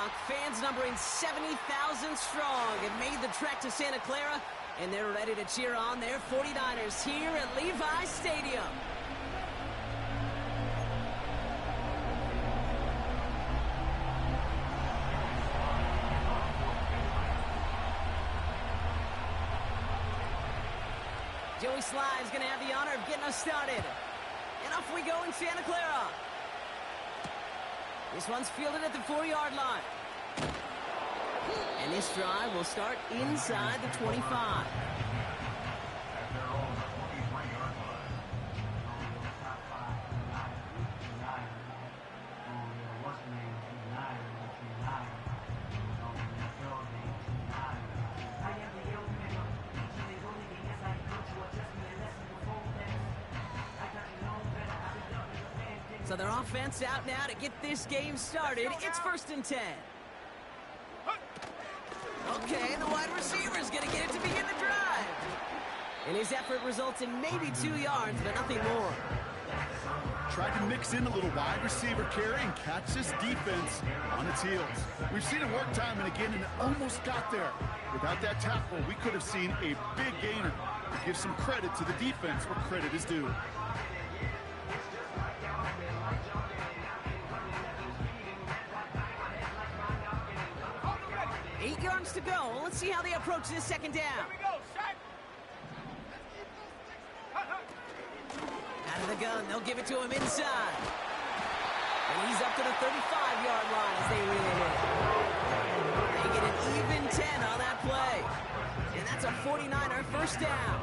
Buck. Fans numbering 70,000 strong have made the trek to Santa Clara, and they're ready to cheer on their 49ers here at Levi Stadium. Joey Sly's going to have the honor of getting us started. And off we go in Santa Clara. This one's fielded at the 4-yard line. And this drive will start inside the 25. So their offense out now to get this game started. It's 1st and 10. Okay, the wide receiver's going to get it to begin the drive. And his effort results in maybe 2 yards, but nothing more. Tried to mix in a little wide receiver carry and catch this defense on its heels. We've seen it work time and again, and it almost got there. Without that tackle, we could have seen a big gainer. Give some credit to the defense where credit is due. 8 yards to go. Let's see how they approach this 2nd down. Out of the gun, they'll give it to him inside. And he's up to the 35-yard line as they reel him in. They get an even 10 on that play. And that's a 49er 1st down.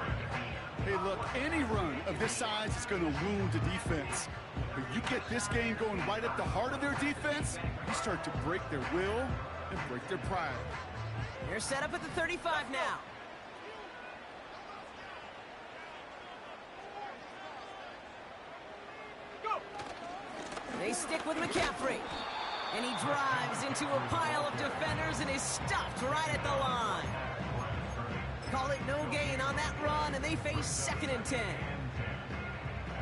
Hey, look, any run of this size is going to wound the defense. But you get this game going right at the heart of their defense, you start to break their will and break their pride. They're set up at the 35 now. They stick with McCaffrey. And he drives into a pile of defenders and is stopped right at the line. Call it no gain on that run, and they face 2nd and 10.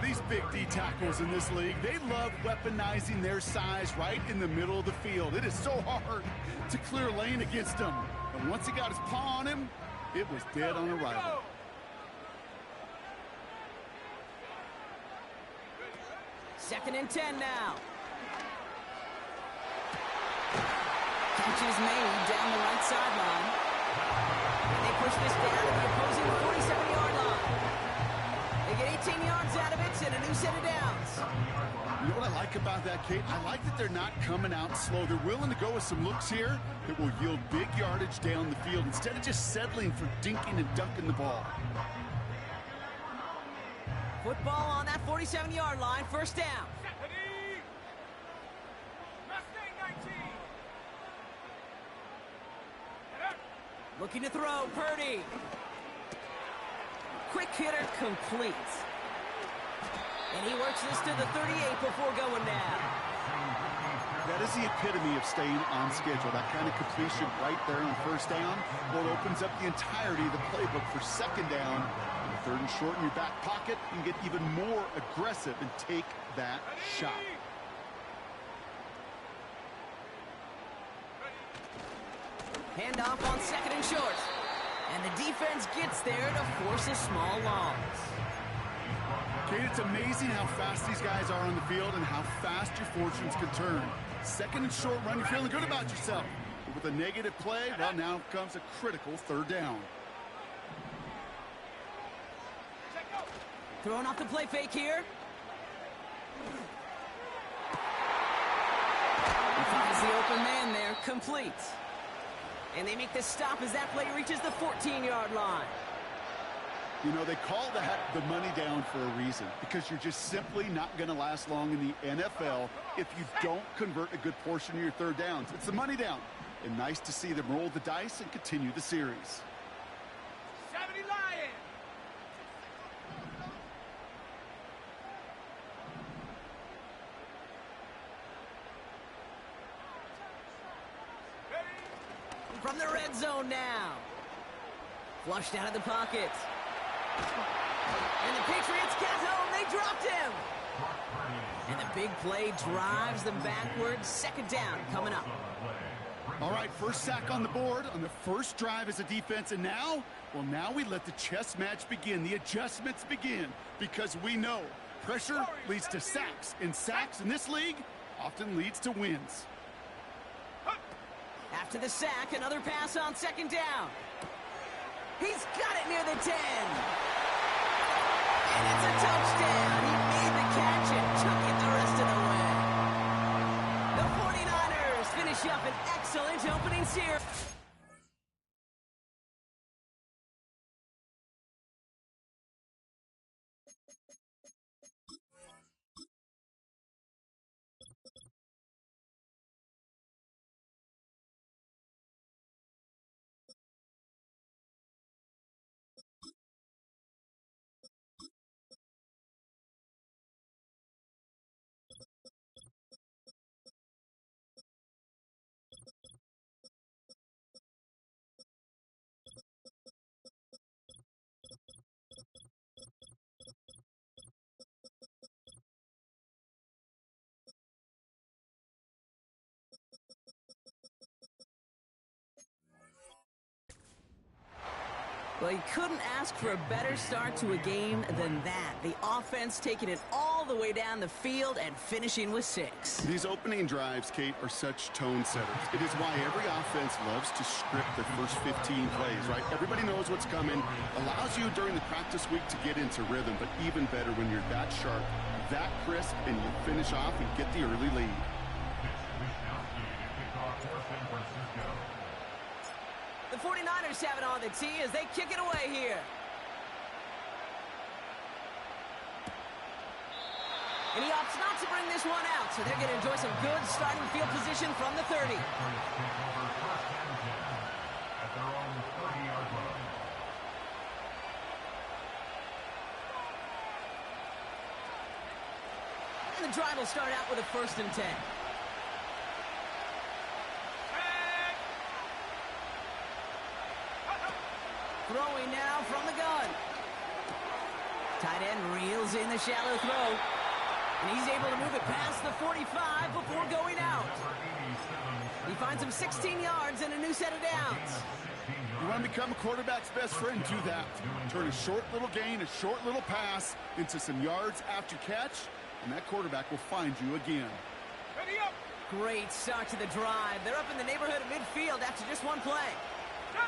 These big D tackles in this league, they love weaponizing their size right in the middle of the field. It is so hard to clear lane against them. And once he got his paw on him, it was dead on arrival. Second and 10 now. Catch is made down the right sideline. And they push this down to the opposing 47-yard line. They get 18 yards out of it and a new set of downs. You know what I like about that, Kate? I like that they're not coming out slow. They're willing to go with some looks here that will yield big yardage down the field instead of just settling for dinking and dunking the ball. Football on that 47-yard line, 1st down. Looking to throw, Purdy. Quick hitter complete. And he works this to the 38 before going down. That is the epitome of staying on schedule. That kind of completion right there on 1st down. Well, it opens up the entirety of the playbook for 2nd down. 3rd and short in your back pocket, you can get even more aggressive and take that shot. Handoff on 2nd and short. And the defense gets there to force a small loss. Kate, it's amazing how fast these guys are on the field and how fast your fortunes can turn. 2nd and short run, you're feeling good about yourself. But with a negative play, well, now comes a critical 3rd down. Throwing off the play fake here. He finds the open man there, complete. And they make the stop as that play reaches the 14-yard line. You know, they call that the money down for a reason, because you're just simply not going to last long in the NFL if you don't convert a good portion of your 3rd downs. It's the money down. And nice to see them roll the dice and continue the series. 70 Lions! From the red zone now. Flushed out of the pocket. And the Patriots get home. They dropped him. And the big play drives them backwards. 2nd down coming up. All right, first sack on the board on the first drive as a defense, and now, well, now we let the chess match begin, the adjustments begin, because we know pressure leads to sacks, and sacks in this league often leads to wins. After the sack, another pass on second down. He's got it near the 10. And it's a touchdown. He made the catch and took it the rest of the way. The 49ers finish up an excellent opening series. Well, you couldn't ask for a better start to a game than that. The offense taking it all the way down the field and finishing with 6. These opening drives, Kate, are such tone setters. It is why every offense loves to script their first 15 plays, right? Everybody knows what's coming, allows you during the practice week to get into rhythm, but even better when you're that sharp, that crisp, and you finish off and get the early lead. The 49ers have it on the tee as they kick it away here. And he opts not to bring this one out, so they're going to enjoy some good starting field position from the 30. And the drive will start out with a 1st and 10. Throwing now from the gun. Tight end reels in the shallow throw. And he's able to move it past the 45 before going out. He finds him 16 yards and a new set of downs. You want to become a quarterback's best friend, do that. Turn a short little gain, a short little pass into some yards after catch, and that quarterback will find you again. Ready up. Great start to the drive. They're up in the neighborhood of midfield after just one play. Go.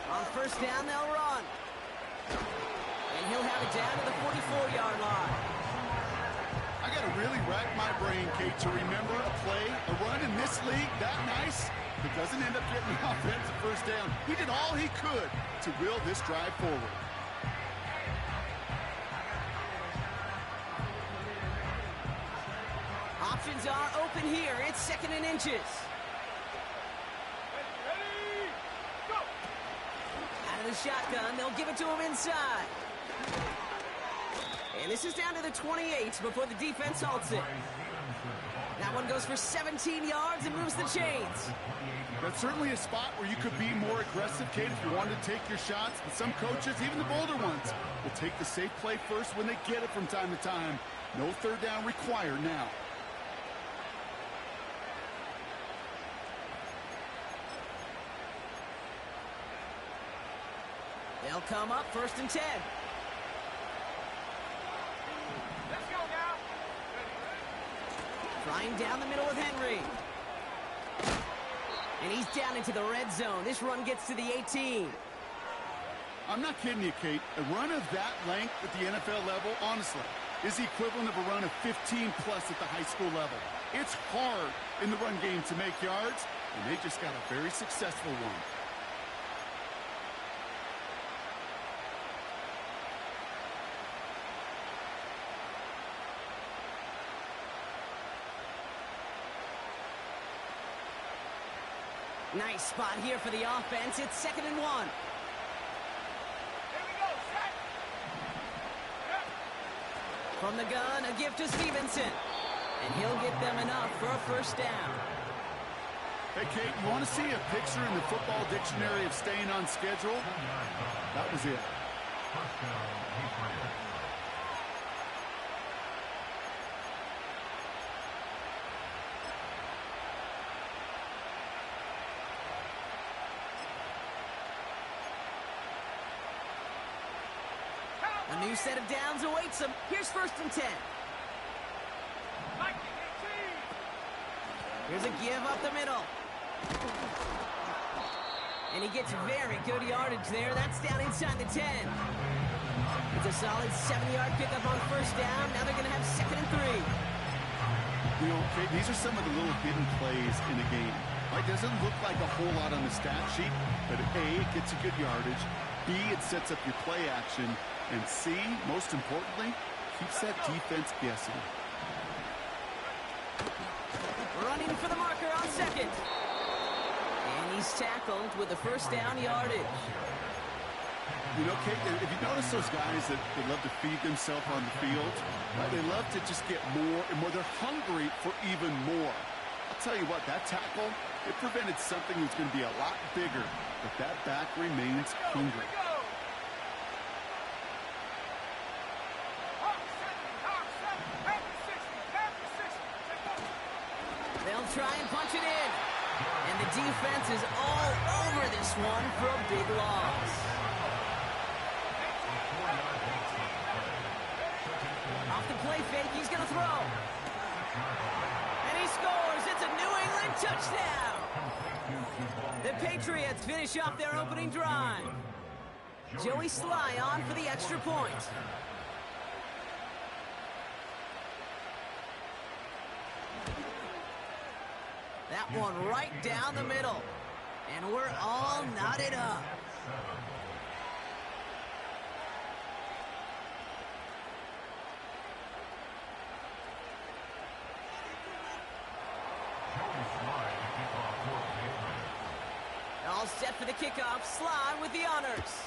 On 1st down, they'll run. And he'll have it down to the 44-yard line. I got to really rack my brain, Kate, to remember a play, a run in this league that nice that doesn't end up getting the offensive 1st down. He did all he could to will this drive forward. Options are open here. It's 2nd and inches. Ready. Go. Out of the shotgun, they'll give it to him inside. And this is down to the 28 before the defense halts it. That one goes for 17 yards and moves the chains. That's certainly a spot where you could be more aggressive, Kate, if you wanted to take your shots. But some coaches, even the bolder ones, will take the safe play first when they get it from time to time. No 3rd down required now. They'll come up 1st and 10. Let's go now. Flying down the middle with Henry. And he's down into the red zone. This run gets to the 18. I'm not kidding you, Kate. A run of that length at the NFL level, honestly, is the equivalent of a run of 15-plus at the high school level. It's hard in the run game to make yards, and they just got a very successful one. Nice spot here for the offense. It's 2nd and 1. Here we go. Set. From the gun, a gift to Stevenson. And he'll get them enough for a 1st down. Hey, Kate, you want to see a picture in the football dictionary of staying on schedule? That was it. A new set of downs awaits him. Here's 1st and 10. Here's a give up the middle. And he gets very good yardage there. That's down inside the 10. It's a solid 7-yard pickup on 1st down. Now they're going to have 2nd and 3. You know, okay, these are some of the little hidden plays in a game. It doesn't look like a whole lot on the stat sheet, but A, it gets you good yardage. B, it sets up your play action. And C, most importantly, keeps that defense guessing. Running for the marker on 2nd. And he's tackled with the 1st down yardage. You know, Kate, if you notice those guys that they love to feed themselves on the field, right? They love to just get more and more. They're hungry for even more. I'll tell you what, that tackle, it prevented something that's going to be a lot bigger, but that back remains hungry. They'll try and punch it in. And the defense is all over this one for a big loss. Off the play fake, he's going to throw. And he scores. It's a New England touchdown. The Patriots finish off their opening drive. Joey Sly on for the extra point. That one right down the middle. And we're all knotted up. All set for the kickoff. Sly with the honors.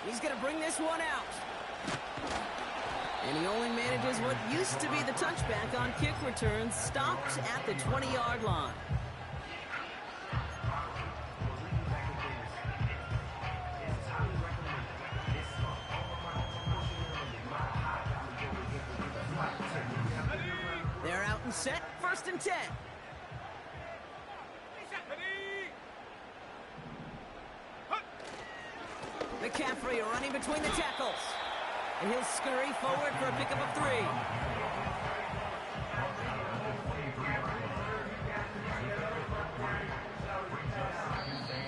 He's going to bring this one out. And he only manages what used to be the touchback on kick returns, stopped at the 20-yard line. They're out and set, 1st and 10. McCaffrey running between the tackles. And he'll scurry forward for a pickup of 3.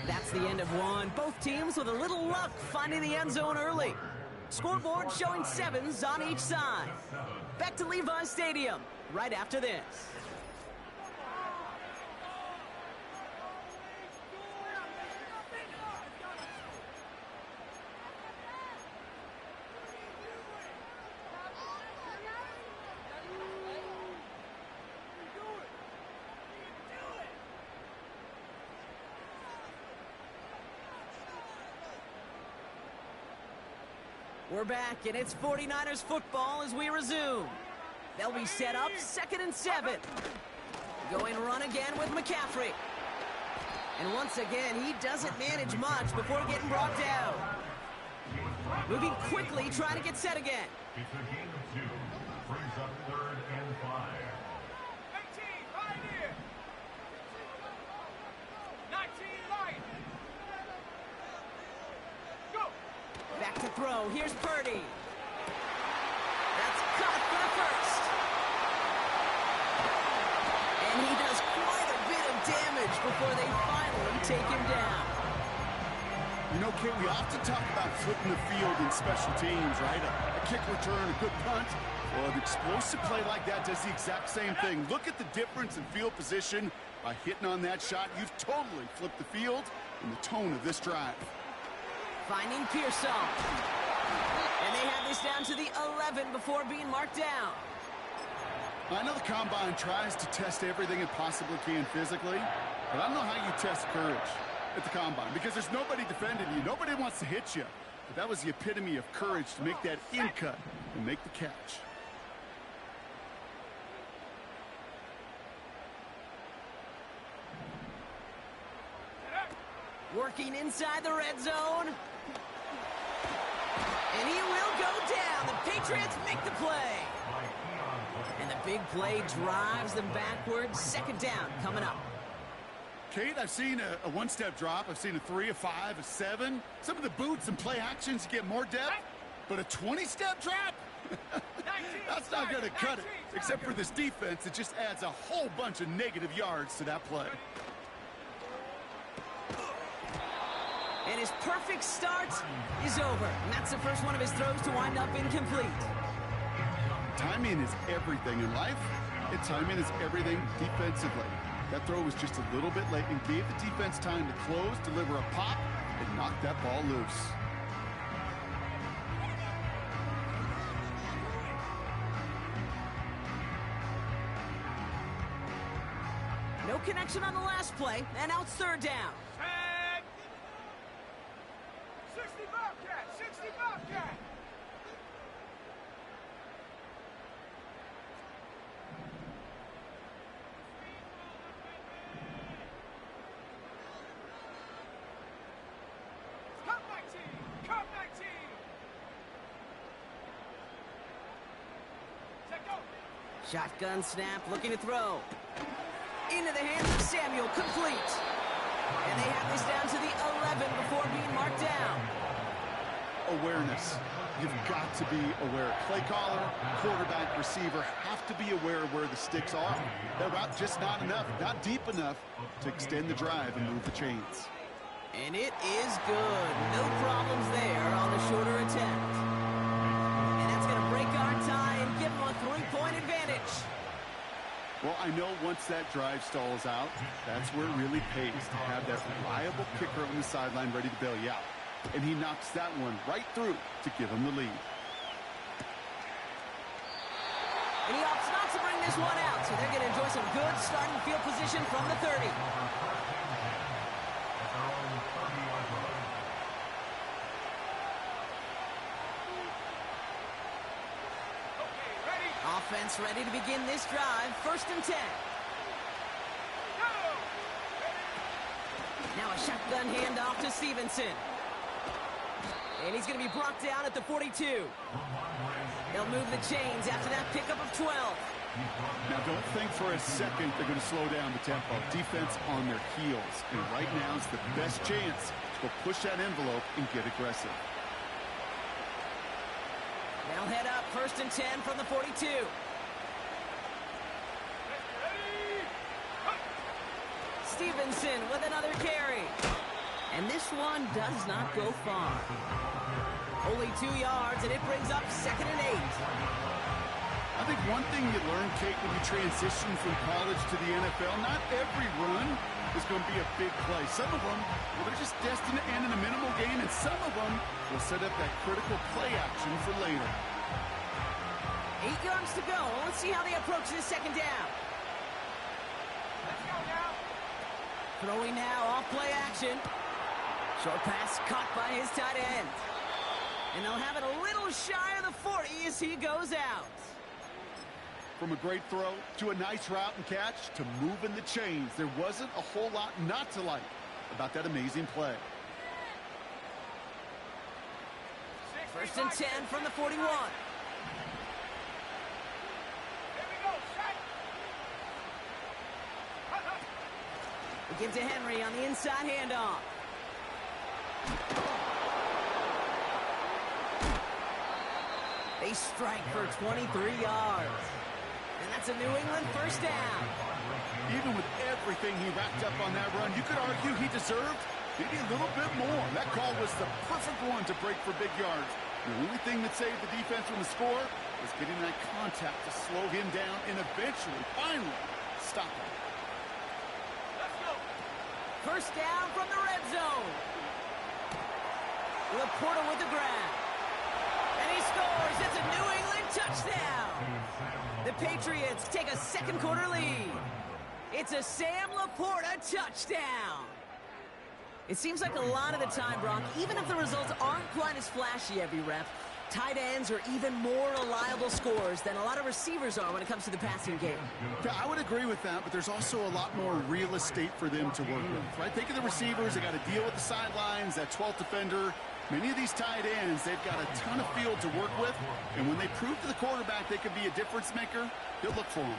That's the end of one. Both teams with a little luck finding the end zone early. Scoreboard showing 7s on each side. Back to Levi's Stadium right after this. We're back, and it's 49ers football as we resume. They'll be set up 2nd and 7. Going run again with McCaffrey. And once again, he doesn't manage much before getting brought down. Moving quickly, trying to get set again. It's a game of 2. Brings up 3rd and 5. 18, right here. 19, right. Go. Back to throw. Here's Purdy. That's caught for the 1st. And he does quite a bit of damage before they finally take him down. You know, Kate, we often talk about flipping the field in special teams, right? A kick return, a good punt. Well, an explosive play like that does the exact same thing. Look at the difference in field position. By hitting on that shot, you've totally flipped the field and the tone of this drive. Finding Pearson. And they have this down to the 11 before being marked down. I know the Combine tries to test everything it possibly can physically, but I don't know how you test courage at the Combine because there's nobody defending you. Nobody wants to hit you. But that was the epitome of courage to make that in cut and make the catch. Working inside the red zone. And he will go down. The Patriots make the play. And the big play drives them backwards. 2nd down coming up. Kate, I've seen a one-step drop. I've seen a 3, a 5, a 7. Some of the boots and play actions get more depth, but a 20-step drop? That's not going to cut it. Except for this defense, it just adds a whole bunch of negative yards to that play. And his perfect start is over. And that's the first one of his throws to wind up incomplete. Timing is everything in life, and timing is everything defensively. That throw was just a little bit late and gave the defense time to close, deliver a pop, and knock that ball loose. No connection on the last play, and now it's third down. 60 Bobcat! 60 Bobcat! Come 19! Come 19! Set go! Shotgun snap, looking to throw. Into the hands of Samuel, complete. And they have this down to the 11 before being marked down. Awareness. You've got to be aware. Play caller, quarterback, receiver have to be aware of where the sticks are. That route just not enough, not deep enough to extend the drive and move the chains. And it is good. No problems there on the shorter attempt. And that's going to break our tie and give them a 3-point advantage. Well, I know once that drive stalls out, that's where it really pays to have that reliable kicker on the sideline ready to bail you out. And he knocks that one right through to give him the lead. And he opts not to bring this one out, so they're going to enjoy some good starting field position from the 30. Offense ready to begin this drive. 1st and 10. Now a shotgun handoff to Stevenson. And he's going to be brought down at the 42. They'll move the chains after that pickup of 12. Now, don't think for a second they're going to slow down the tempo. Defense on their heels. And right now is the best chance to go push that envelope and get aggressive. They'll head up 1st and 10 from the 42. Stevenson with another carry. And this one does not go far. Only 2 yards, and it brings up 2nd and 8. I think one thing you learn, Kate, when you transition from college to the NFL, not every run is going to be a big play. Some of them, well, they're just destined to end in a minimal gain, and some of them will set up that critical play action for later. 8 yards to go. Let's see how they approach this 2nd down. Let's go now! Throwing now, off play action. Short pass caught by his tight end. And they'll have it a little shy of the 40 as he goes out. From a great throw to a nice route and catch to moving the chains, there wasn't a whole lot not to like about that amazing play. 1st and 10 from the 41. Here we go, set! We give to Henry on the inside handoff. They strike for 23 yards. And that's a New England 1st down. Even with everything he racked up on that run, you could argue he deserved maybe a little bit more. That call was the perfect one to break for big yards. The only thing that saved the defense from the score was getting that contact to slow him down and eventually, finally, stop him. Let's go! 1st down from the red zone. Laporta with the grab. And he scores. It's a New England touchdown. The Patriots take a 2nd quarter lead. It's a Sam Laporta touchdown. It seems like a lot of the time, Brock, even if the results aren't quite as flashy every rep, tight ends are even more reliable scorers than a lot of receivers are when it comes to the passing game. Yeah, I would agree with that, but there's also a lot more real estate for them to work with, right? Think of the receivers. They got to deal with the sidelines, that 12th defender. Many of these tight ends, they've got a ton of field to work with, and when they prove to the quarterback they can be a difference maker, he'll look for them.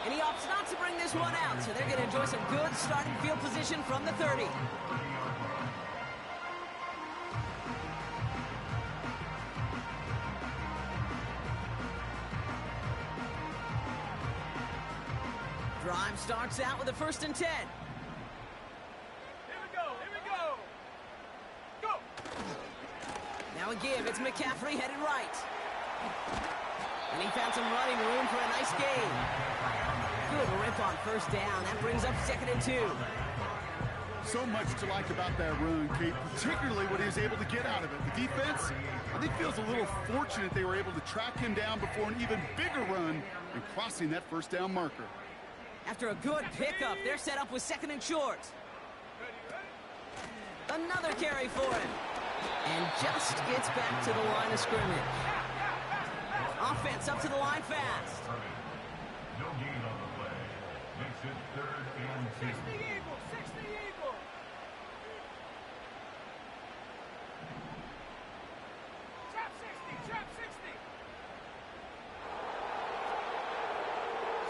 And he opts not to bring this one out, so they're going to enjoy some good starting field position from the 30. Drive starts out with a 1st and 10. Here we go. Here we go. Go. Now a give. It's McCaffrey headed right. And he found some running room for a nice gain. Good rip on 1st down. That brings up 2nd and 2. So much to like about that run, Kate, particularly what he was able to get out of it. The defense, I think, feels a little fortunate they were able to track him down before an even bigger run and crossing that 1st down marker. After a good pickup, they're set up with 2nd and short. Another carry for him. And just gets back to the line of scrimmage. Offense up to the line fast. No gain on the play. Makes it 3rd and 2. 60 Eagles. 60 Eagles. Trap 60. Trap 60.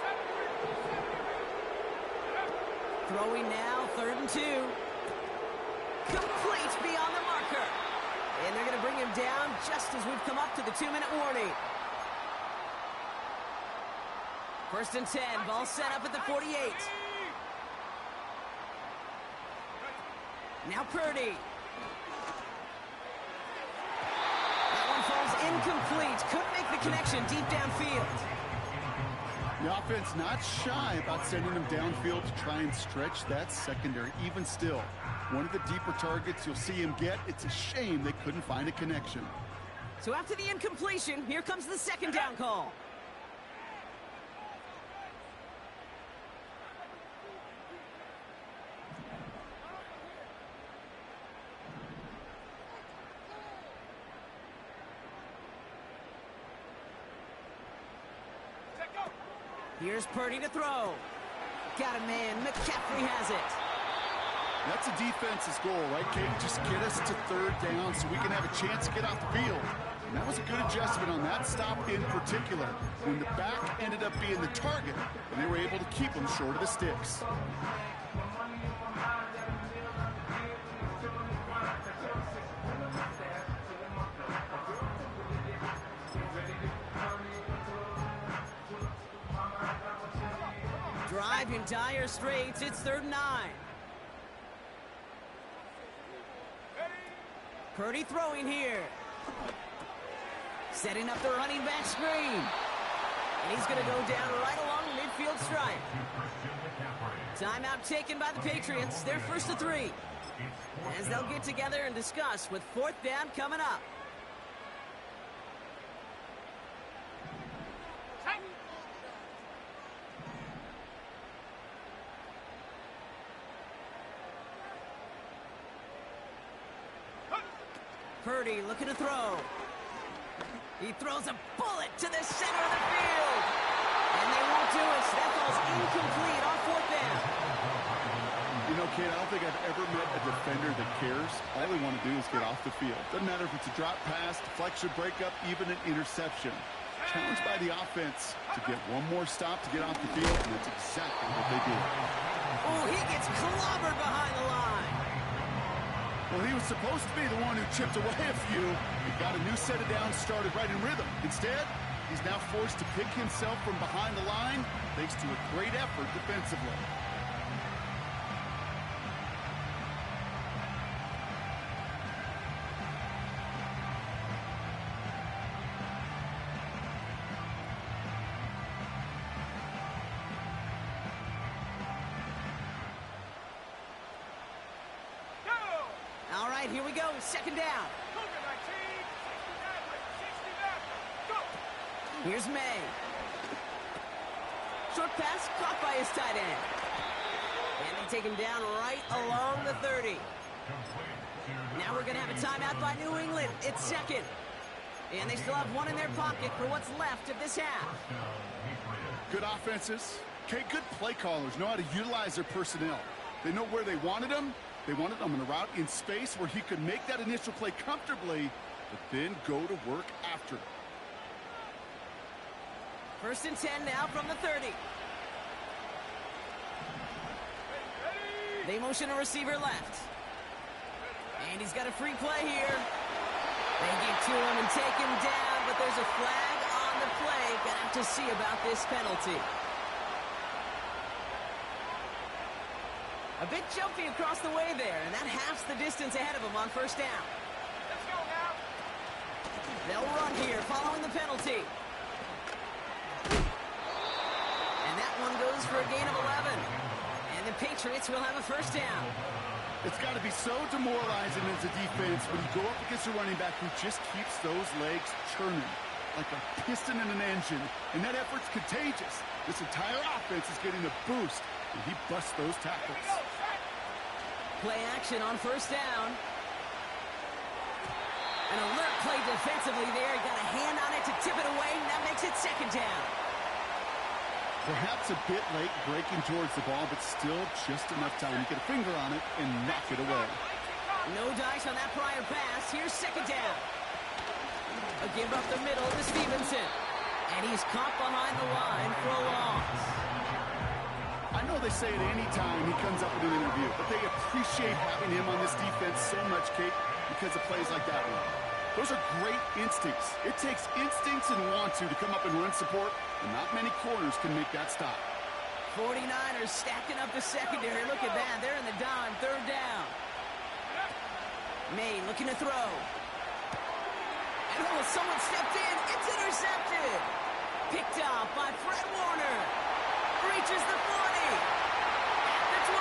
70. Throwing now, 3rd and 2. Complete beyond the marker. And they're going to bring him down just as we've come up to the 2-minute warning. 1st and 10, ball set up at the 48. Now Purdy. That one falls incomplete. Couldn't make the connection deep downfield. The offense not shy about sending him downfield to try and stretch that secondary. Even still, one of the deeper targets you'll see him get. It's a shame they couldn't find a connection. So after the incompletion, here comes the 2nd down call. Here's Purdy to throw. Got a man. McCaffrey has it. That's a defense's goal, right, Kate? Just get us to 3rd down so we can have a chance to get off the field. And that was a good adjustment on that stop in particular, when the back ended up being the target, and they were able to keep him short of the sticks. Drive in dire straits. It's 3rd and 9. Purdy throwing here. Setting up the running back screen. And he's going to go down right along the midfield stripe. Timeout taken by the Patriots. They're 1st to 3. As they'll get together and discuss with 4th down coming up. Purdy looking to throw. He throws a bullet to the center of the field. And they won't do it. So that falls incomplete on 4th down. You know, Kate, I don't think I've ever met a defender that cares. All they want to do is get off the field. Doesn't matter if it's a drop pass, deflection, breakup, even an interception. Challenged by the offense to get one more stop to get off the field, and that's exactly what they did. Oh, he gets clobbered behind the line. Well, he was supposed to be the one who chipped away a few. He got a new set of downs started right in rhythm. Instead, he's now forced to pick himself from behind the line thanks to a great effort defensively. All right, here we go. 2nd down. Here's May. Short pass caught by his tight end. And they take him down right along the 30. Now we're going to have a timeout by New England. It's 2nd. And they still have one in their pocket for what's left of this half. Good offenses. Okay, good play callers know how to utilize their personnel. They know where they wanted them. They wanted him in a route in space where he could make that initial play comfortably, but then go to work after. 1st and 10 now from the 30. They motion a receiver left. And he's got a free play here. They get to him and take him down, but there's a flag on the play. Gonna have to see about this penalty. A bit jumpy across the way there, and that halves the distance ahead of him on first down. Let's go now. They'll run here following the penalty. And that one goes for a gain of 11. And the Patriots will have a first down. It's got to be so demoralizing as a defense when you go up against a running back who just keeps those legs churning like a piston in an engine. And that effort's contagious. This entire offense is getting a boost, and he busts those tackles. Play action on first down. An alert play defensively there. Got a hand on it to tip it away, and that makes it second down. Perhaps a bit late breaking towards the ball, but still just enough time to get a finger on it and knock it away. No dice on that prior pass. Here's second down. A give up the middle to Stevenson. And he's caught behind the line for a loss. I know they say it any time he comes up with an interview, but they appreciate having him on this defense so much, Kate, because of plays like that one. Those are great instincts. It takes instincts and want to come up and run support, and not many corners can make that stop. 49ers stacking up the secondary. Look at that. They're in the dime. Third down. May looking to throw. And oh, someone stepped in. It's intercepted. Picked up by Fred Warner. Reaches the 40. At the 20.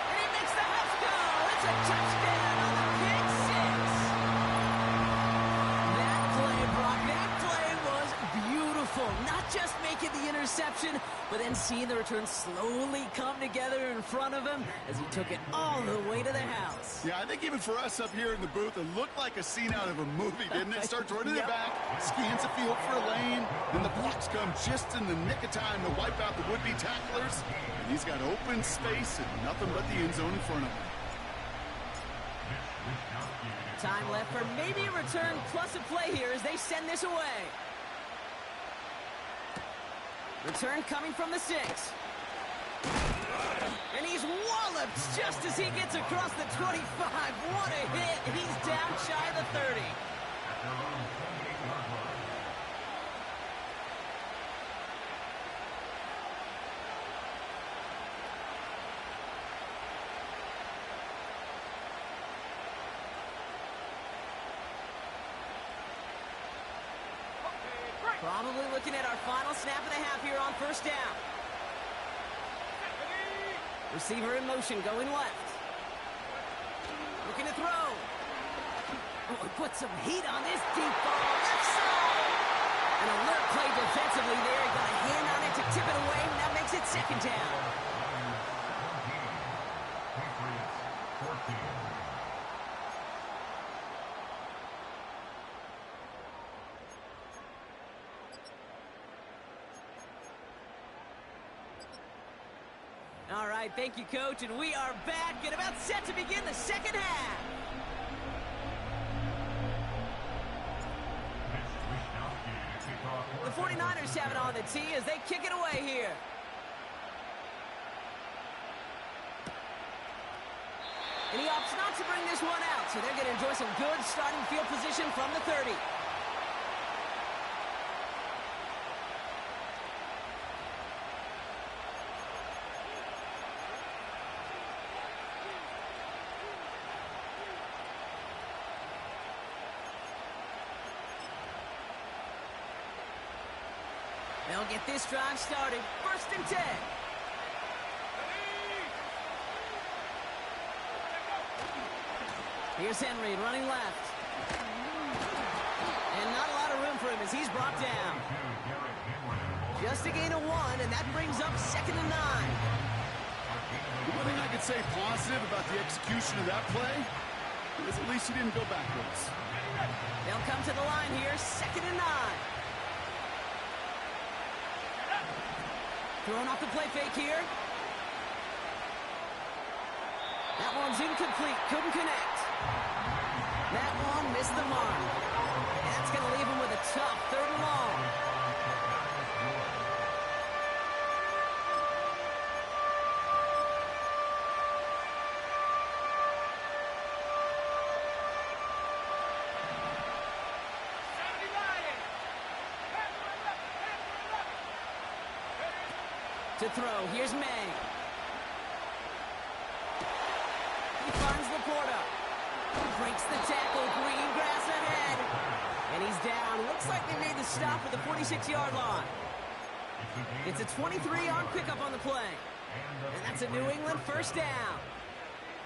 And he makes the Huffs go. It's a touchdown on the pick six. That play, Brock, that play was beautiful. Not just making the interception, but then seeing the return slowly come together in front of him as he took it all the way to the house. Yeah, I think even for us up here in the booth, it looked like a scene out of a movie, didn't it? Starts running it back, scans the field for a lane, and the blocks come just in the nick of time to wipe out the would-be tacklers. And he's got open space and nothing but the end zone in front of him. Time left for maybe a return plus a play here as they send this away. Return coming from the 6. And he's walloped just as he gets across the 25. What a hit. He's down shy of the 30. Probably looking at our final snap of the half here on first down. Receiver in motion, going left. Looking to throw. Oh, he put some heat on this deep ball. Left side. An alert play defensively there. Got a hand on it to tip it away, and that makes it second down. All right, thank you, Coach, and we are back and about set to begin the second half. The 49ers have it on the tee as they kick it away here. And he opts not to bring this one out, so they're going to enjoy some good starting field position from the 30. They'll get this drive started. First and 10. Here's Henry running left. And not a lot of room for him as he's brought down. Just a gain of 1, and that brings up second and 9. The one thing I could say positive about the execution of that play is at least he didn't go backwards. They'll come to the line here, second and 9. Throwing off the play fake here. That one's incomplete. Couldn't connect. That one missed the mark. And that's going to leave him with a tough third and long. To throw, here's May. He finds Laporta. Breaks the tackle, green grass ahead. And he's down. Looks like they made the stop at the 46-yard line. It's a 23-yard pickup on the play. And that's a New England first down.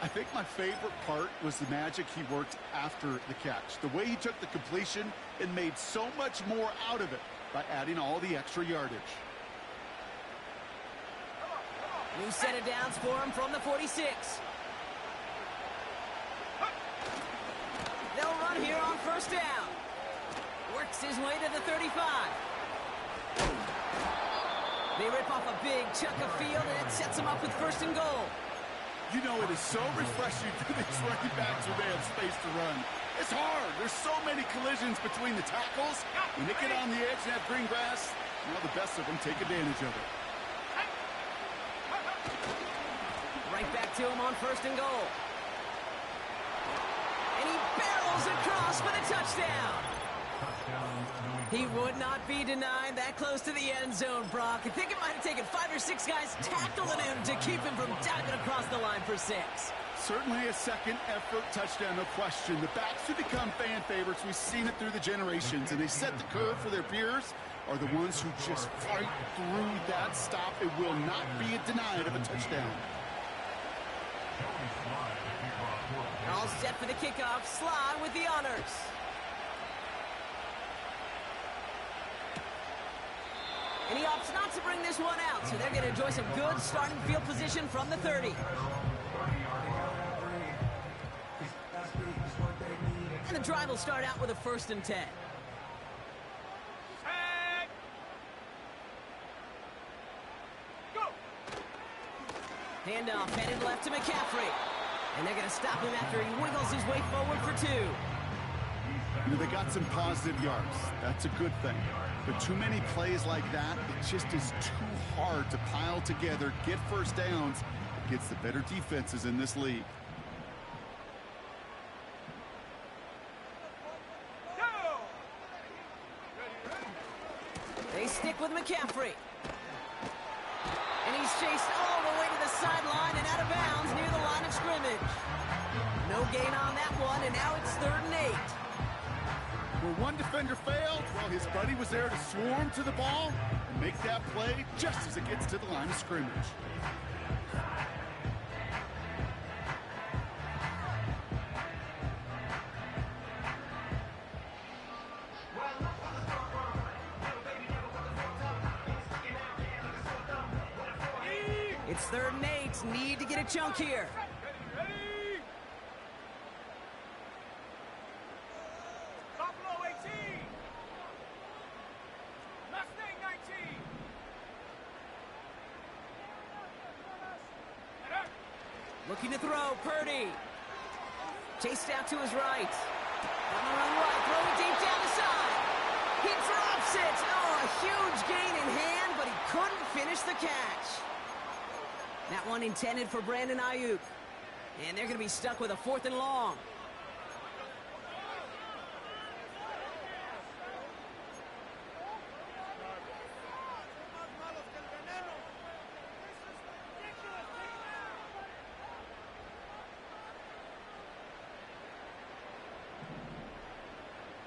I think my favorite part was the magic he worked after the catch. The way he took the completion and made so much more out of it by adding all the extra yardage. New set of downs for him from the 46. They'll run here on first down. Works his way to the 35. They rip off a big chunk of field, and it sets them up with first and goal. You know, it is so refreshing for these running backs when they have space to run. It's hard. There's so many collisions between the tackles. When they get on the edge and have green grass, now the best of them take advantage of it. Right back to him on first and goal. And he barrels across for the touchdown. He would not be denied that close to the end zone, Brock. I think it might have taken 5 or 6 guys tackling him to keep him from diving across the line for 6. Certainly a second effort touchdown, no question. The backs who become fan favorites, we've seen it through the generations, and they set the curve for their peers, are the ones who just fight through that stop. It will not be denied of a touchdown. All set for the kickoff. Sly with the honors. And he opts not to bring this one out, so they're going to enjoy some good starting field position from the 30. And the drive will start out with a 1st and 10. Go! Handoff headed left to McCaffrey. And they're going to stop him after he wiggles his way forward for 2. You know, they got some positive yards. That's a good thing. But too many plays like that, it just is too hard to pile together, get first downs against the better defenses in this league. Go! They stick with McCaffrey. And he's chased all the way to the sideline and out of bounds near the line of scrimmage. No gain on that one, and now it's 3rd and 8. Where one defender failed, well, his buddy was there to swarm to the ball and make that play just as it gets to the line of scrimmage. It's 3rd and 8. Need to get a chunk here. Ready? Buffalo 18. Mustang 19. Looking to throw, Purdy. Chased out to his right. On the run right, throw it deep down the side. He drops it. Oh, a huge gain in hand, but he couldn't finish the catch. That one intended for Brandon Ayuk. And they're going to be stuck with a 4th and long.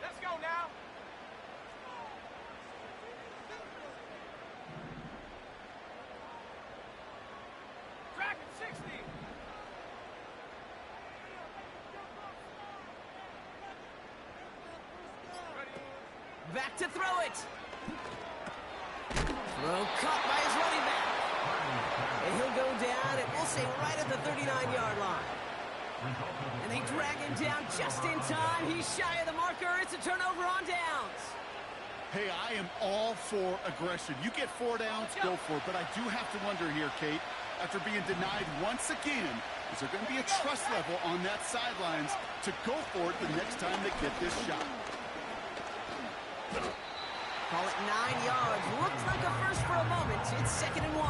Let's go now. Track at 60. Back to throw it. Throw caught by his running back. And he'll go down, and we'll say right at the 39-yard line. And they drag him down just in time. He's shy of the marker. It's a turnover on downs. Hey, I am all for aggression. You get 4 downs, go for it. But I do have to wonder here, Kate, after being denied once again, is there going to be a trust level on that sidelines to go for it the next time they get this shot? Call it 9 yards. Looks like a first for a moment. It's 2nd and 1.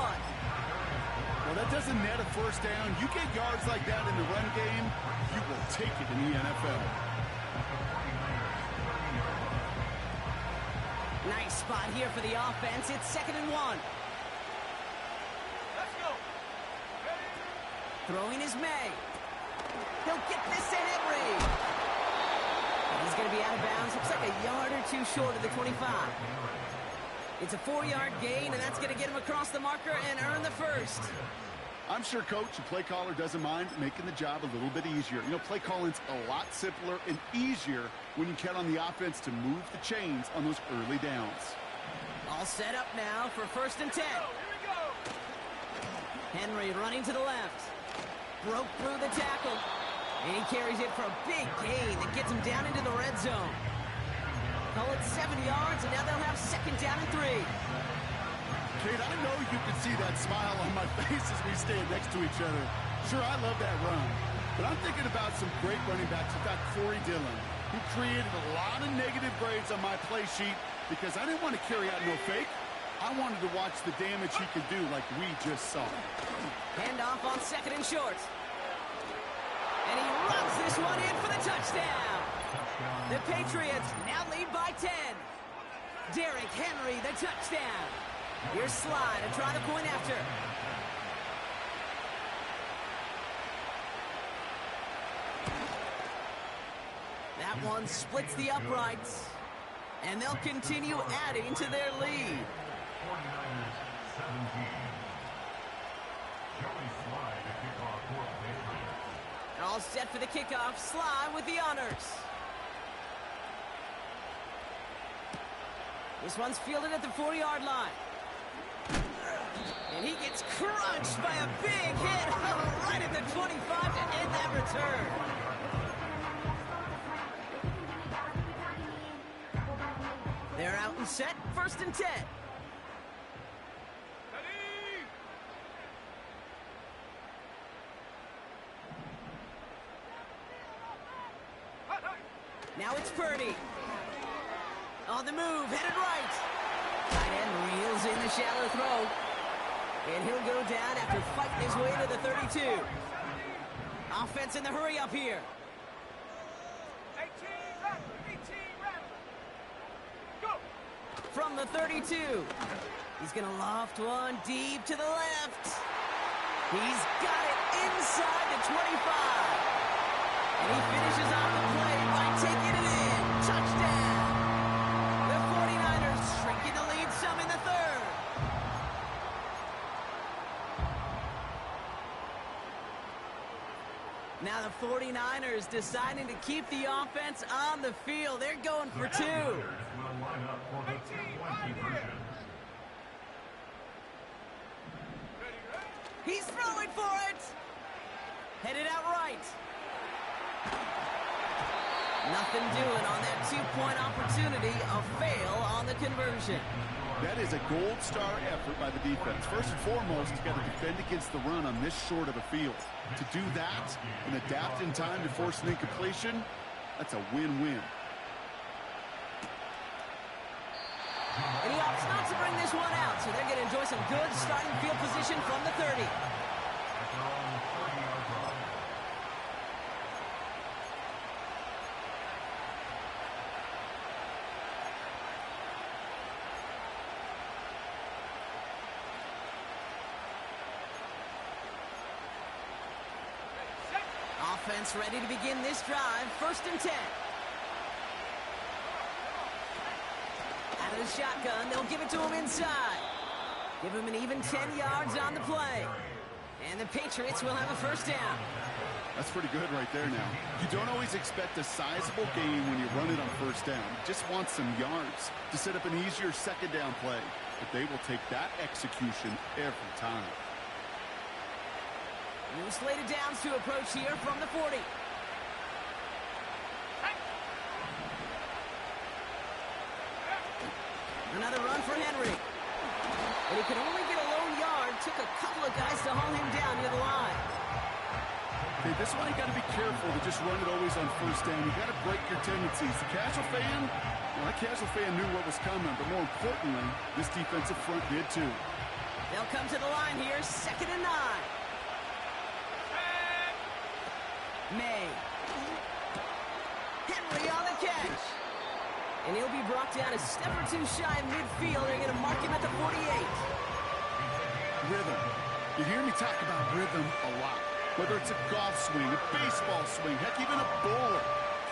Well, that doesn't net a first down. You get yards like that in the run game, you will take it in the NFL. Nice spot here for the offense. It's 2nd and 1. Throwing is May. He'll get this to Henry. He's going to be out of bounds. Looks like a yard or two short of the 25. It's a 4-yard gain, and that's going to get him across the marker and earn the first. I'm sure coach and play caller doesn't mind making the job a little bit easier. You know, play calling's a lot simpler and easier when you count on the offense to move the chains on those early downs. All set up now for 1st and 10. Henry running to the left. Broke through the tackle. And he carries it for a big gain that gets him down into the red zone. Call it 7 yards, and now they'll have 2nd down and 3. Kate, I know you can see that smile on my face as we stand next to each other. Sure, I love that run. But I'm thinking about some great running backs. In fact, Corey Dillon, who created a lot of negative grades on my play sheet because I didn't want to carry out no fake. I wanted to watch the damage he could do like we just saw. Handoff on 2nd and short. And he runs this one in for the touchdown. The Patriots now lead by 10. Derrick Henry, the touchdown. Here's Sly to try the point after. That one splits the uprights. And they'll continue adding to their lead. 49ers 17. Joey Sly to kick off for the Patriots. All set for the kickoff. Sly with the honors. This one's fielded at the 4-yard line. And he gets crunched by a big hit right at the 25 to end that return. They're out and set. 1st and 10. Now it's Purdy. On the move, headed right. Tight end reels in the shallow throw. And he'll go down after fighting his way to the 32. Offense in the hurry up here. 18 Raptors. Go. From the 32. He's going to loft one deep to the left. He's got it inside the 25. And he finishes off the play by taking it in. Touchdown. The 49ers shrinking the lead some in the 3rd. Now the 49ers deciding to keep the offense on the field. They're going for 2. Will line up for the 2-point conversion. He's throwing for it. Headed out right. Nothing doing on that 2-point opportunity. A fail on the conversion. That is a gold star effort by the defense. First and foremost, you've got to defend against the run on this short of a field. To do that and adapt in time to force an incompletion, that's a win-win. And he opts not to bring this one out, so they're going to enjoy some good starting field position from the 30. Offense ready to begin this drive. 1st and 10. Out of the shotgun, they'll give it to him inside. Give him an even 10 yards on the play. And the Patriots will have a 1st down. That's pretty good right there now. You don't always expect a sizable gain when you run it on 1st down. You just want some yards to set up an easier 2nd down play. But they will take that execution every time. New slated downs to approach here from the 40. Another run for Henry. And he could only get a lone yard. Took a couple of guys to haul him down near the line. Okay, this one you got to be careful to just run it always on 1st down. You got to break your tendencies. The casual fan, well, that casual fan knew what was coming, but more importantly, this defensive front did too. They'll come to the line here, 2nd and 9. May. Henry on the catch. And he'll be brought down a step or two shy of midfield. They're going to mark him at the 48. Rhythm. You hear me talk about rhythm a lot. Whether it's a golf swing, a baseball swing, heck, even a bowler,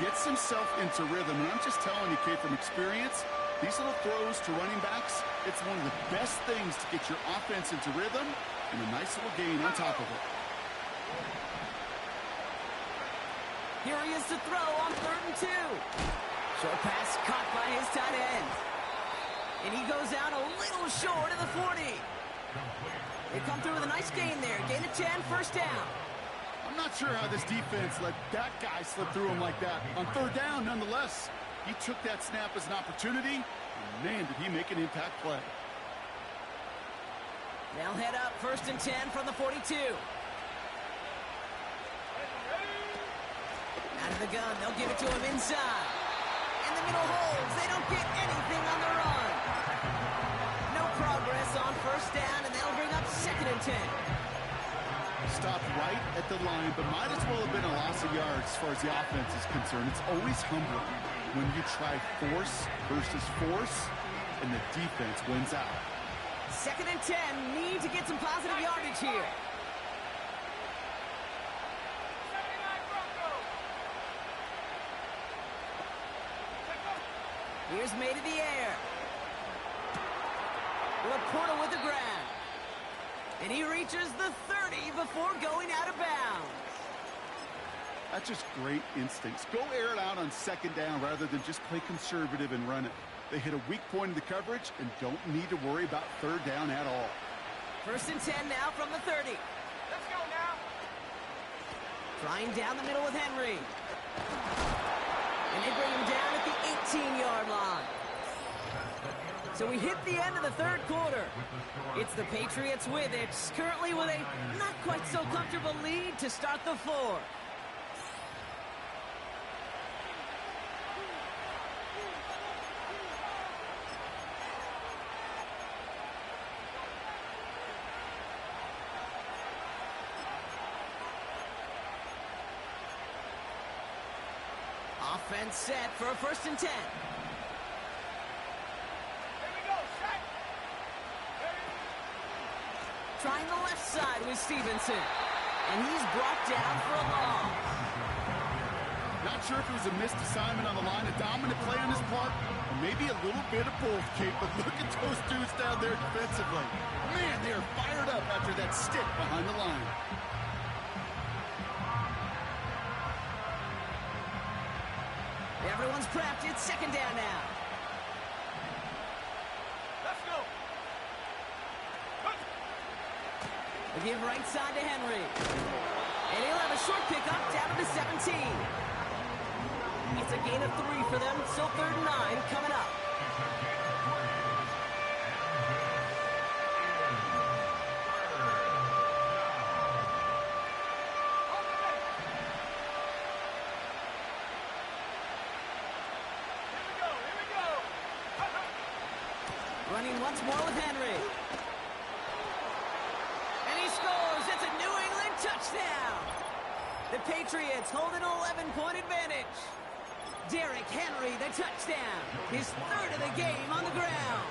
gets himself into rhythm. And I'm just telling you, kid, from experience, these little throws to running backs, it's one of the best things to get your offense into rhythm and a nice little gain on top of it. Here he is to throw on 3rd and 2. Short pass caught by his tight end. And he goes out a little short of the 40. They come through with a nice gain there. Gain of 10, first down. I'm not sure how this defense let that guy slip through him like that. On 3rd down, nonetheless, he took that snap as an opportunity, and man, did he make an impact play. They'll head up 1st and 10 from the 42. Out of the gun, they'll give it to him inside. And the middle holds. They don't get anything on the run. No progress on 1st down, and they'll bring up 2nd and 10. Stopped right at the line, but might as well have been a loss of yards as far as the offense is concerned. It's always humbling when you try force versus force, and the defense wins out. 2nd and 10, need to get some positive yardage here. 79 Broncos. Here's made in the air. Laporta with the grab. And he reaches the 30 before going out of bounds. That's just great instincts. Go air it out on 2nd down rather than just play conservative and run it. They hit a weak point in the coverage and don't need to worry about 3rd down at all. 1st and 10 now from the 30. Let's go now. Trying down the middle with Henry. And they bring him down at the 18-yard line. So we hit the end of the 3rd quarter. It's the Patriots with it, currently with a not quite so comfortable lead to start the 4th. Offense set for a 1st and 10. Here we go. Set. Trying the left side with Stevenson. And he's brought down for a loss. Not sure if it was a missed assignment on the line, a dominant play on his part, or maybe a little bit of both, Kate, but look at those dudes down there defensively. Man, they are fired up after that stick behind the line. Everyone's prepped. It's 2nd down now. Let's go. They give right side to Henry. And he'll have a short pickup down to the 17. It's a gain of 3 for them. So 3rd and 9 coming up. Running once more with Henry. And he scores. It's a New England touchdown. The Patriots hold an 11-point advantage. Derrick Henry, the touchdown. His 3rd of the game on the ground.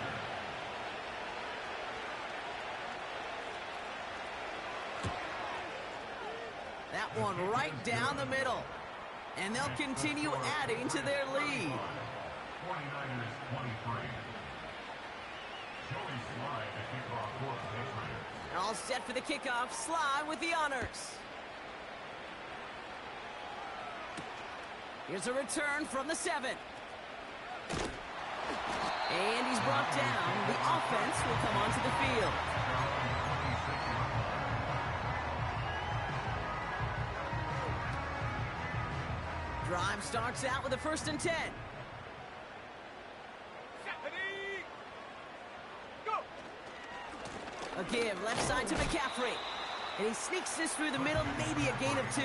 That one right down the middle. And they'll continue adding to their lead. 49ers 23. Joey Sly to kick off for the Patriots. All set for the kickoff. Sly with the honors. Here's a return from the 7. And he's brought down. The offense will come onto the field. Drive starts out with a 1st and 10. Stephanie. Go. A give left side to McCaffrey. And he sneaks this through the middle, maybe a gain of 2.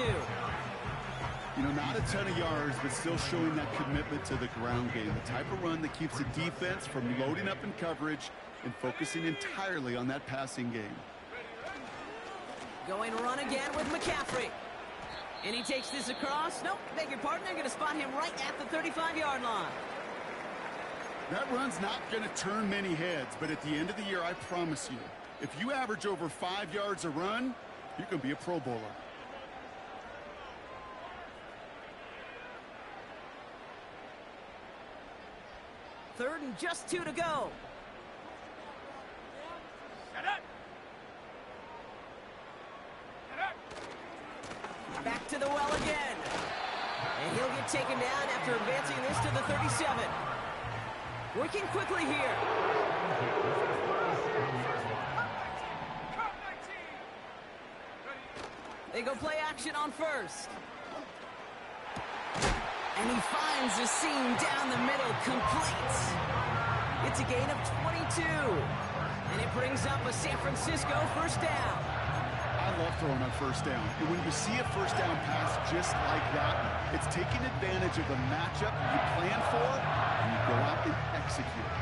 You know, not a ton of yards, but still showing that commitment to the ground game. The type of run that keeps the defense from loading up in coverage and focusing entirely on that passing game. Going run again with McCaffrey. And he takes this across. Nope, beg your pardon. They're going to spot him right at the 35-yard line. That run's not going to turn many heads, but at the end of the year, I promise you, if you average over 5 yards a run, you can be a Pro Bowler. just 2 to go. Set up. Set up. Back to the well again. And he'll get taken down after advancing this to the 37. Working quickly here. Come 19. They go play action on first. And he finds the seam down the middle, complete. It's a gain of 22. And it brings up a San Francisco first down. I love throwing on first down. And when you see a first down pass just like that, it's taking advantage of the matchup you plan for, and you go out and execute.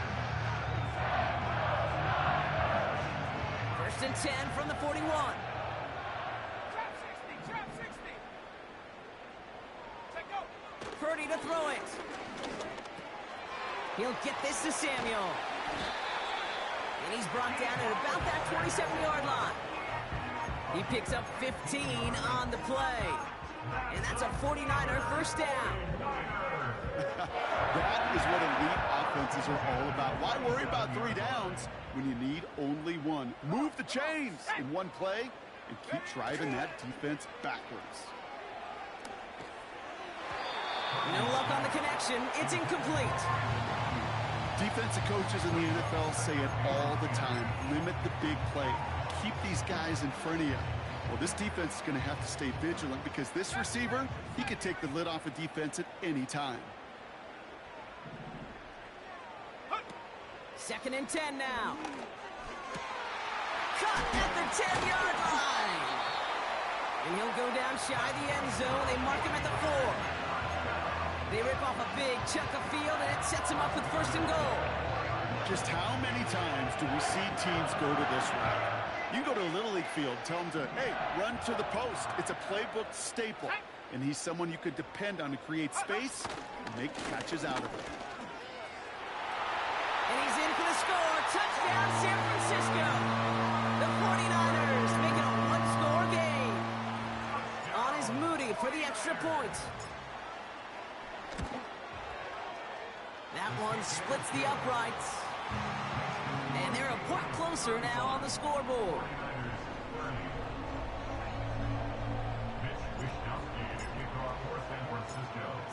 First and 10 from the 41. Trap 60. Trap 60. Set go. Purdy to throw it. He'll get this to Samuel. And he's brought down at about that 27-yard line. He picks up 15 on the play. And that's a 49er first down. That is what elite offenses are all about. Why worry about 3 downs when you need only 1? Move the chains in one play and keep driving that defense backwards. No luck on the connection. It's incomplete. Defensive coaches in the NFL say it all the time. Limit the big play. Keep these guys in front of you. Well, this defense is going to have to stay vigilant because this receiver, he could take the lid off a defense at any time. Second and 10 now. Cut at the 10-yard line. And he'll go down shy of the end zone. They mark him at the 4. They rip off a big chunk of field, and it sets him up with first and goal. Just how many times do we see teams go to this route? You go to a Little League field, tell them to, hey, run to the post. It's a playbook staple. And he's someone you could depend on to create space and make catches out of it. And he's in for the score. Touchdown, San Francisco. The 49ers make it a one-score game. On is Moody for the extra point. That one splits the uprights. And they're a point closer now on the scoreboard.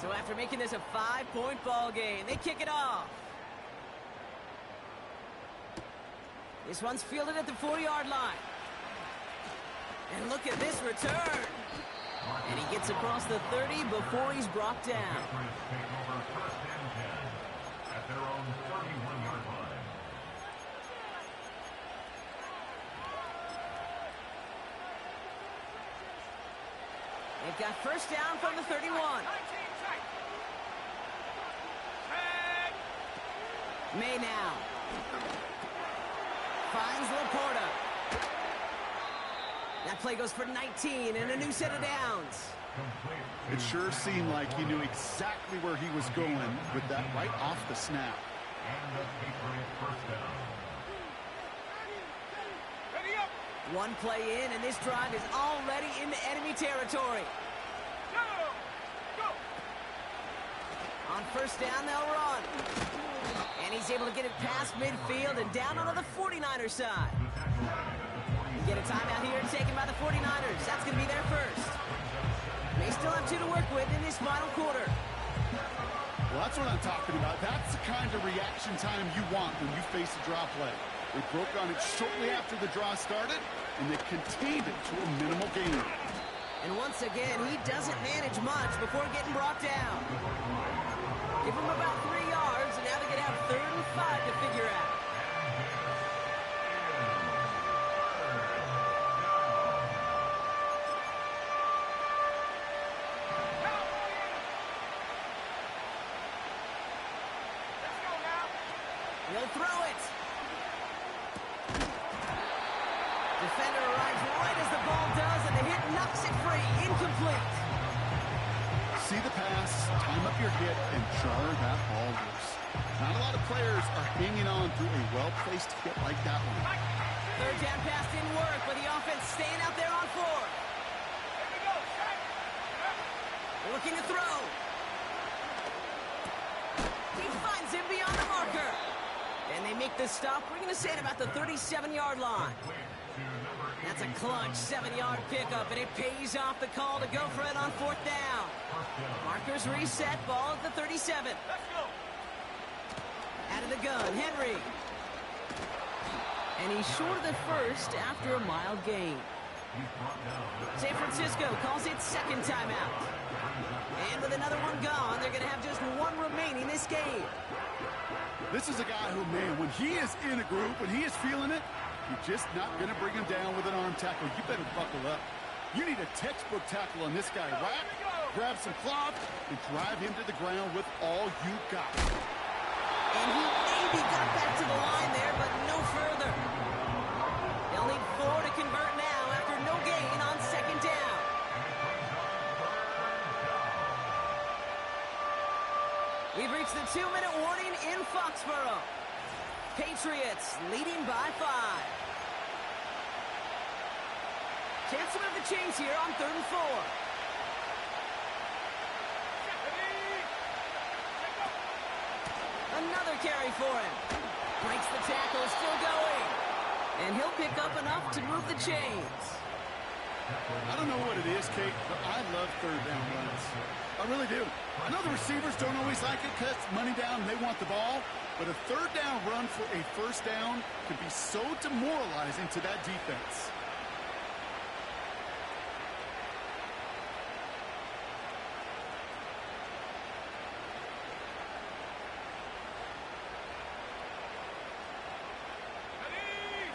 So after making this a 5-point ball game, they kick it off. This one's fielded at the 40-yard line. And look at this return. And he gets across the 30 before he's brought down. They've got first down from the 31. 19 tight. Tag. May now. Finds Laporta. That play goes for 19 and a new set of downs. It sure seemed like he knew exactly where he was going with that right off the snap. Ready up. One play in, and this drive is already into enemy territory. Go. Go. On first down, they'll run. And he's able to get it past midfield and down onto the 49ers side. Get a timeout here taken by the 49ers. That's going to be their first. They still have 2 to work with in this final quarter. Well, that's what I'm talking about. That's the kind of reaction time you want when you face a draw play. They broke on it shortly after the draw started, and they contained it to a minimal gain. And once again, he doesn't manage much before getting brought down. Give him about 3 yards, and now they're going to have 3rd and 5 to figure out. Let's go now. He'll throw it. Defender arrives right as the ball does, and the hit knocks it free. Incomplete. See the pass, time up your hit, and jar that ball loose. Not a lot of players are hanging on through a well-placed hit like that one. 3rd down pass didn't work, but the offense staying out there on 4. Here we go. Set. Looking to throw. He finds him beyond the marker. And they make this stop. We're going to say at about the 37-yard line. That's a clutch 7-yard pickup, and it pays off the call to go for it on 4th down. Markers reset, ball at the 37. Let's go. Out of the gun, Henry. And he's short of the first after a mild gain. San Francisco calls it second timeout. And with another one gone, they're going to have just one remaining this game. This is a guy who, man, when he is in a group, when he is feeling it, you're just not going to bring him down with an arm tackle. You better buckle up. You need a textbook tackle on this guy. Wrap, grab some cloth, and drive him to the ground with all you got. And he maybe got back to the line there, but no further. They'll need 4 to convert now after no gain on second down. We've reached the 2-minute warning in Foxborough. Patriots leading by 5. Chance to move the chains here on 3rd and 4. Another carry for him. Breaks the tackle, still going. And he'll pick up enough to move the chains. I don't know what it is, Kate, but I love 3rd down runs. I really do. I know the receivers don't always like it because it's money down and they want the ball, but a 3rd down run for a 1st down could be so demoralizing to that defense.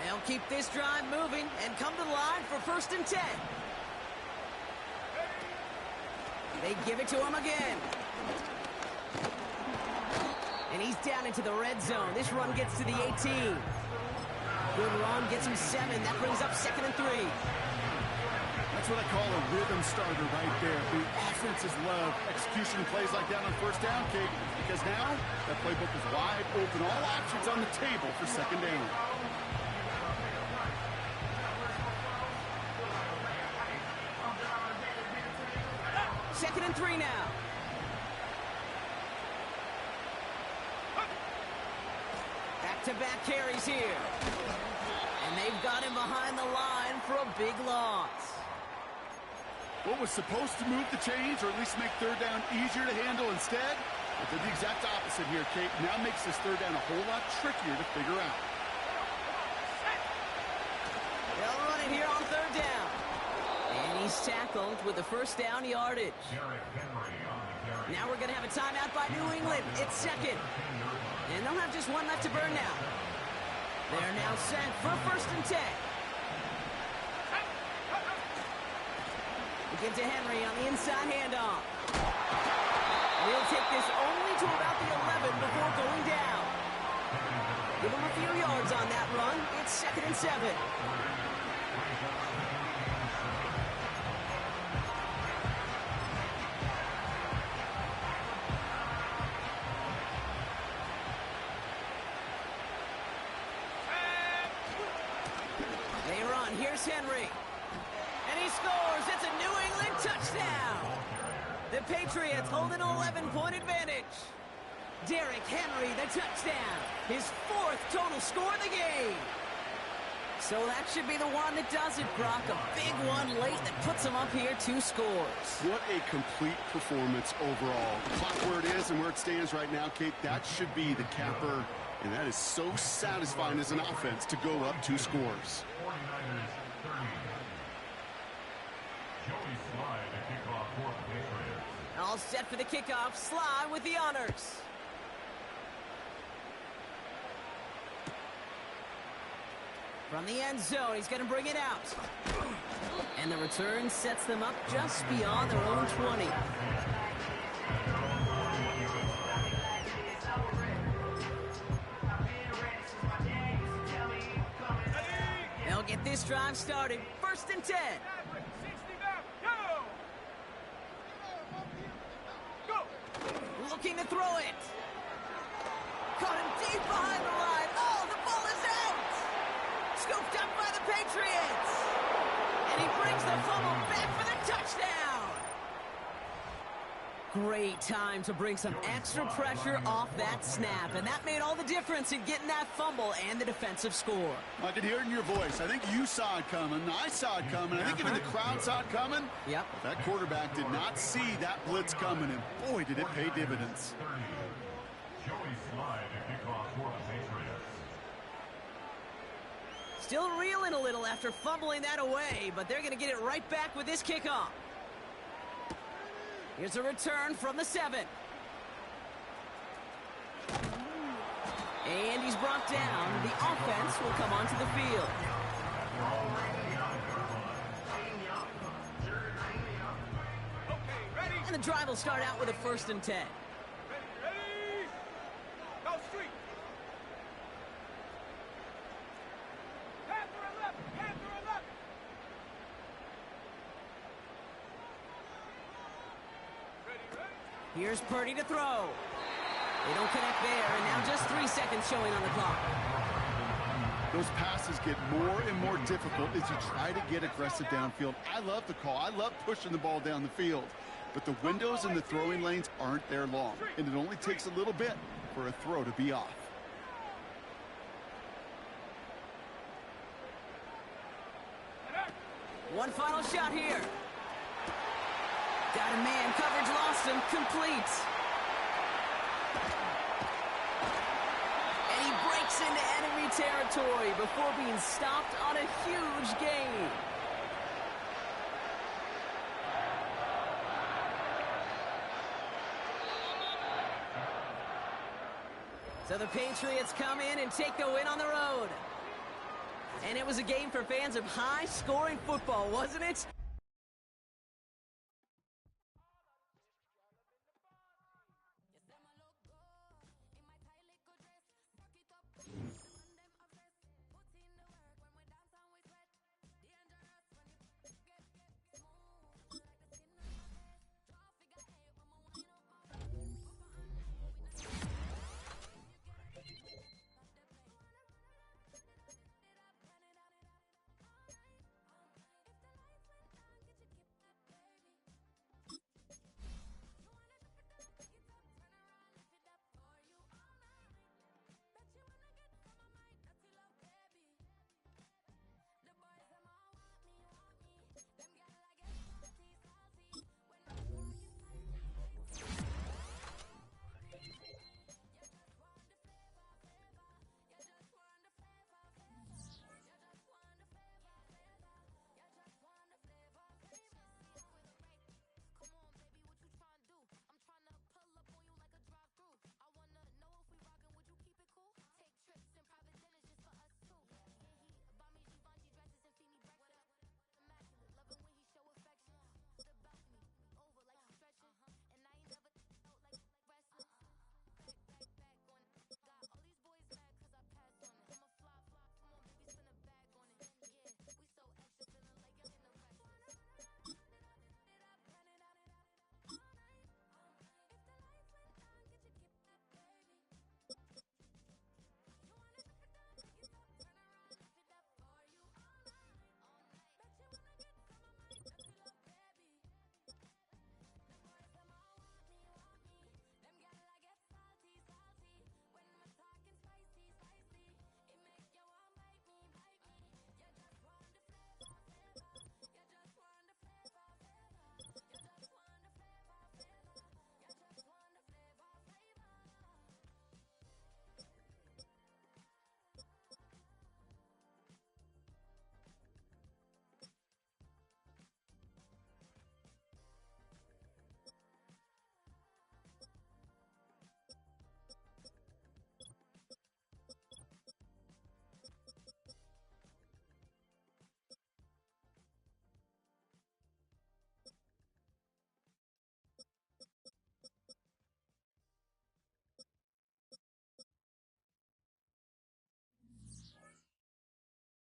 They'll keep this drive moving and come to the line for 1st and 10. They give it to him again. And he's down into the red zone. This run gets to the 18. Good run, gets him 7. That brings up 2nd and 3. That's what I call a rhythm starter right there. The offenses love execution plays like that on 1st down, Kate, because now that playbook is wide open. All options on the table for 2nd down. 2nd and 3 now. Back-to-back carries here. And they've got him behind the line for a big loss. What was supposed to move the chains, or at least make 3rd down easier to handle instead, but did the exact opposite here, Kate. Now makes this 3rd down a whole lot trickier to figure out. They'll run it here on 3rd down. And he's tackled with the 1st down yardage. Now we're going to have a timeout by New England. It's 2nd. And they'll have just 1 left to burn now. They're now set for 1st and 10. We give to Henry on the inside handoff. He'll take this only to about the 11 before going down. Give him a few yards on that run. It's 2nd and 7. Here's Henry. And he scores. It's a New England touchdown. The Patriots hold an 11-point advantage. Derrick Henry, the touchdown. His 4th total score of the game. So that should be the one that does it, Brock. A big one late that puts him up here 2 scores. What a complete performance overall. The clock where it is and where it stands right now, Kate, that should be the capper. And that is so satisfying as an offense to go up 2 scores. All set for the kickoff. Sly with the honors. From the end zone, he's going to bring it out. And the return sets them up just beyond their own 20. They'll get this drive started. 1st and 10. 60 now. Go. Looking to throw it. Caught him deep behind the line. Oh, the ball is out. Scooped up by the Patriots. And he brings the fumble back for the touchdown. Great time to bring some extra pressure off that snap, and that made all the difference in getting that fumble and the defensive score. I could hear it in your voice. I think you saw it coming. I saw it coming. I think even the crowd saw it coming. Yep. That quarterback did not see that blitz coming, and boy, did it pay dividends. 30. Joey Slide to kick off for the Patriots. Still reeling a little after fumbling that away, but they're going to get it right back with this kickoff. Here's a return from the 7. And he's brought down. The offense will come onto the field. Okay, ready? And the drive will start out with a 1st and 10. Ready? Go street. Panther 11, Panther 11. Ready? Here's Purdy to throw. They don't connect there, and now just 3 seconds showing on the clock. Those passes get more and more difficult as you try to get aggressive downfield. I love the call. I love pushing the ball down the field. But the windows in the throwing lanes aren't there long, and it only takes a little bit for a throw to be off. One final shot here. Got a man, coverage lost him, complete. And he breaks into enemy territory before being stopped on a huge gain. So the Patriots come in and take the win on the road. And it was a game for fans of high-scoring football, wasn't it?